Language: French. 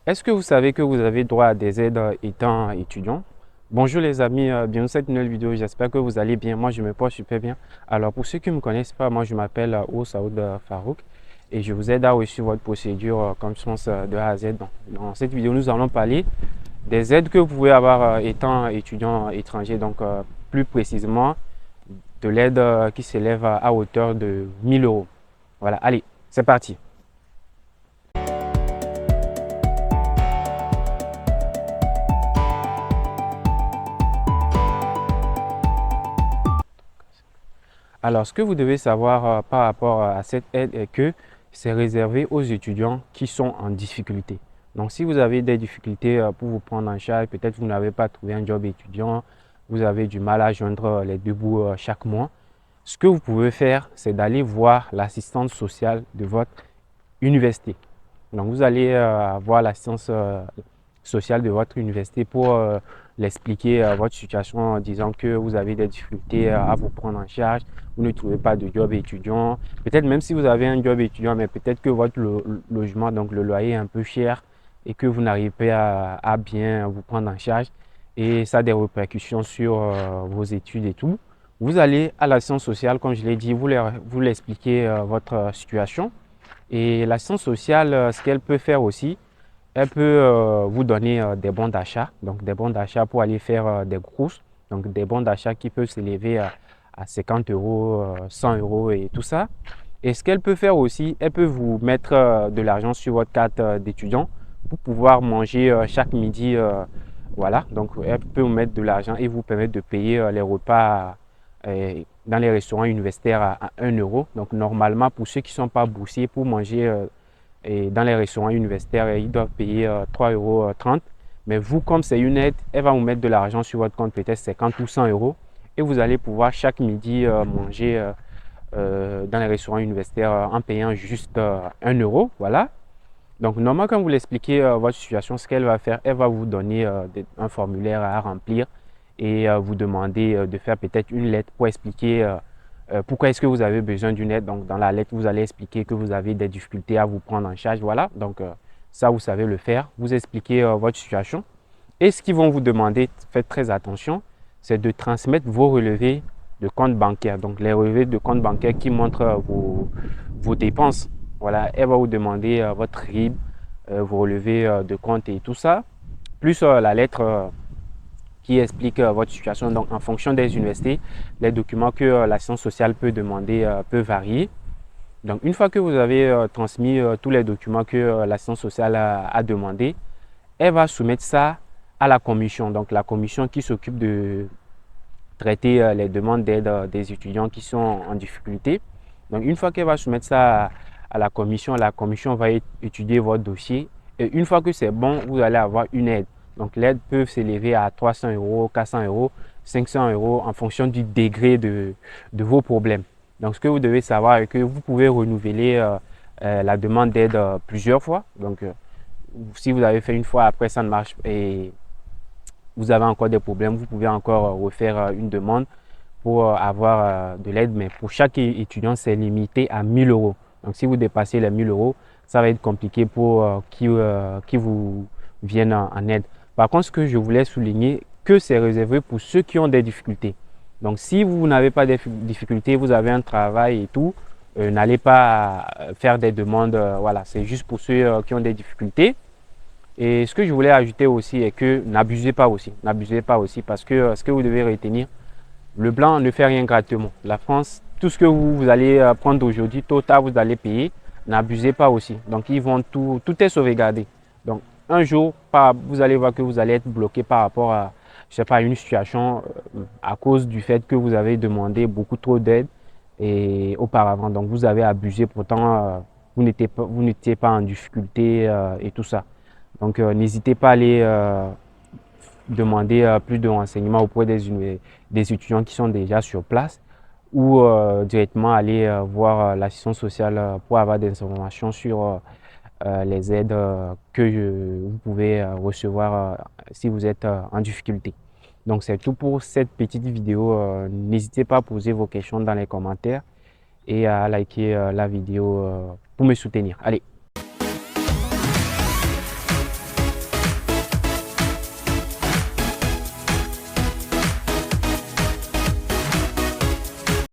Est-ce que vous savez que vous avez droit à des aides étant étudiant? Bonjour les amis, bienvenue dans cette nouvelle vidéo. J'espère que vous allez bien. Moi, je me porte super bien. Alors, pour ceux qui ne me connaissent pas, moi, je m'appelle Saoud Farouk et je vous aide à réussir votre procédure comme je pense de A à Z. Dans cette vidéo, nous allons parler des aides que vous pouvez avoir étant étudiant étranger. Donc, plus précisément, de l'aide qui s'élève à hauteur de 1000 euros. Voilà, allez, c'est parti. Alors, ce que vous devez savoir par rapport à cette aide est que c'est réservé aux étudiants qui sont en difficulté. Donc, si vous avez des difficultés pour vous prendre en charge, peut-être vous n'avez pas trouvé un job étudiant, vous avez du mal à joindre les deux bouts chaque mois, ce que vous pouvez faire, c'est d'aller voir l'assistante sociale de votre université. Donc, vous allez voir l'assistance sociale de votre université pour l'expliquer votre situation en disant que vous avez des difficultés à vous prendre en charge, vous ne trouvez pas de job étudiant. Peut-être même si vous avez un job étudiant, mais peut-être que votre logement, donc le loyer est un peu cher et que vous n'arrivez pas à bien vous prendre en charge et ça a des répercussions sur vos études et tout. Vous allez à l'assistance sociale, comme je l'ai dit, vous l'expliquez votre situation. Et l'assistance sociale, ce qu'elle peut faire aussi, elle peut vous donner des bons d'achat, donc des bons d'achat pour aller faire des courses, donc des bons d'achat qui peuvent s'élever à 50 euros, 100 euros et tout ça. Et ce qu'elle peut faire aussi, elle peut vous mettre de l'argent sur votre carte d'étudiant pour pouvoir manger chaque midi. Voilà, donc elle peut vous mettre de l'argent et vous permettre de payer les repas dans les restaurants universitaires à 1 euro. Donc normalement, pour ceux qui ne sont pas boursiers, pour manger et dans les restaurants universitaires, ils doivent payer 3,30 €. Mais vous, comme c'est une aide, elle va vous mettre de l'argent sur votre compte, peut-être 50 ou 100 euros. Et vous allez pouvoir chaque midi manger dans les restaurants universitaires en payant juste 1 euro. Voilà. Donc, normalement, quand vous l'expliquez votre situation, ce qu'elle va faire, elle va vous donner un formulaire à remplir et vous demander de faire peut-être une lettre pour expliquer pourquoi est-ce que vous avez besoin d'une aide. Donc, dans la lettre, vous allez expliquer que vous avez des difficultés à vous prendre en charge. Voilà, donc ça, vous savez le faire. Vous expliquez votre situation. Et ce qu'ils vont vous demander, faites très attention, c'est de transmettre vos relevés de compte bancaire. Donc, les relevés de compte bancaire qui montrent vos dépenses. Voilà, elle va vous demander votre RIB, vos relevés de compte et tout ça, plus la lettre qui explique votre situation. Donc, en fonction des universités, les documents que l'assistance sociale peut demander peuvent varier. Donc, une fois que vous avez transmis tous les documents que l'assistance sociale a demandé, elle va soumettre ça à la commission. Donc, la commission qui s'occupe de traiter les demandes d'aide des étudiants qui sont en difficulté. Donc, une fois qu'elle va soumettre ça à la commission va étudier votre dossier. Et une fois que c'est bon, vous allez avoir une aide. Donc, l'aide peut s'élever à 300 euros, 400 euros, 500 euros en fonction du degré de vos problèmes. Donc, ce que vous devez savoir est que vous pouvez renouveler la demande d'aide plusieurs fois. Donc, si vous avez fait une fois, après ça ne marche et vous avez encore des problèmes, vous pouvez encore refaire une demande pour avoir de l'aide. Mais pour chaque étudiant, c'est limité à 1000 euros. Donc, si vous dépassez les 1000 euros, ça va être compliqué pour qui vous viennent en aide. Par contre, ce que je voulais souligner, que c'est réservé pour ceux qui ont des difficultés. Donc, si vous n'avez pas de difficultés, vous avez un travail et tout, n'allez pas faire des demandes. Voilà, c'est juste pour ceux qui ont des difficultés. Et ce que je voulais ajouter aussi est que n'abusez pas aussi. N'abusez pas aussi parce que ce que vous devez retenir, le blanc ne fait rien gratuitement. La France, tout ce que vous allez prendre aujourd'hui, tôt ou tard, vous allez payer. N'abusez pas aussi. Donc, ils vont tout est sauvegardé. Donc, un jour, vous allez voir que vous allez être bloqué par rapport à, je sais pas, une situation à cause du fait que vous avez demandé beaucoup trop d'aide et auparavant. Donc, vous avez abusé. Pourtant, vous n'étiez pas en difficulté et tout ça. Donc, n'hésitez pas à aller demander plus de renseignements auprès des étudiants qui sont déjà sur place ou directement aller voir l'assistance sociale pour avoir des informations sur les aides vous pouvez recevoir si vous êtes en difficulté. Donc, c'est tout pour cette petite vidéo. N'hésitez pas à poser vos questions dans les commentaires et à liker la vidéo pour me soutenir. Allez!